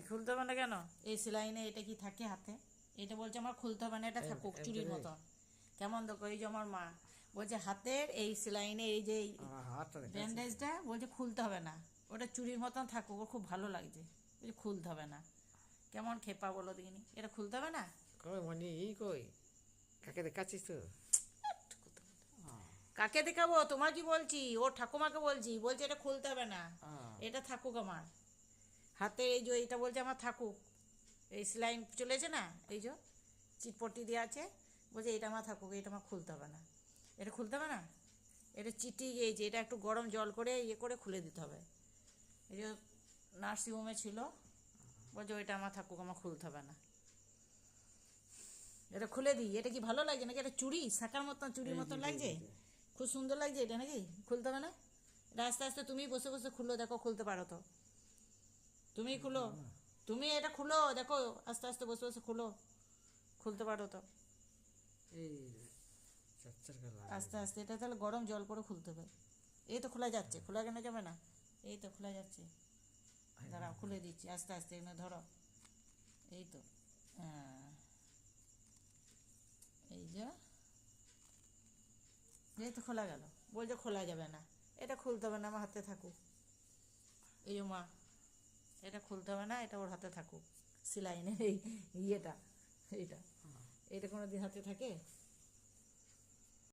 খুলতে হবে না কেন? এই সেলাইনে এটা কি থাকে হাতে? এটা বলছে আমার খুলতে হবে না, এটা থাকুক চুরির মতন। কেমন দেখো, এই যে আমার মা বলছে হাতের এই সেলাইনে এই যে ব্যান্ডেজটা বলছে খুলতে হবে না, ওটা চুরির মতন থাকুক, ওর খুব ভালো লাগছে, বলছে খুলতে হবে না। কেমন খেপা বলো দেখিনি, এটা খুলতে হবে না। কই মনি ই কই কাকে দেখাচ্ছিস তো? কাকে দেখাবো, তোমার কি বলছি, ওর ঠাকুমাকে বলছি, বলছে এটা খুলতে হবে না, এটা থাকুক আমার হাতে। এই যে এটা বলছে আমার থাকুক, এই সেলাইন চলেছে না, এই যে চিটপট্টি দেওয়া আছে, বলছে এটা আমার থাকুক, এটা আমার খুলতে হবে না, এটা খুলতে হবে না। এটা চিটি এই যে এটা একটু গরম জল করে ইয়ে করে খুলে দিতে হবে। এই যে নার্সিংহোমে ছিল, বলছে ওইটা আমার থাকুক, আমার খুলতে হবে না, এটা খুলে দিই। এটা কি ভালো লাগছে নাকি? এটা চুড়ি শাঁখার মতন, চুড়ির মতন লাগছে, খুব সুন্দর লাগছে এটা, নাকি খুলতে হবে না? এটা আস্তে আস্তে তুমি বসে বসে খুলো, দেখো খুলতে পারো তো, তুমি খুলো, তুমি এটা খুলো দেখো, আস্তে আস্তে বসে বসে খুলো, খুলতে পারো তো এই চাচ্চার গলা আস্তে আস্তে। এটা তাহলে গরম জল করে খুলতে হবে। এই তো খোলা যাচ্ছে, খোলা কেন যাবে না? এই তো খোলা যাচ্ছে, দাঁড়াও খুলে দিচ্ছি আস্তে আস্তে, এখানে ধরো, এই তো, হ্যাঁ এই যে, এই তো খোলা গেল। বলছে খোলা যাবে না, এটা খুলতে হবে না, আমার হাতে থাকুক। এই যে মা, এটা খুলতে হবে না, এটা ওর হাতে থাকুক, সেলাইনের এই ইয়েটা, এইটা, এটা কোনো দিন হাতে থাকে?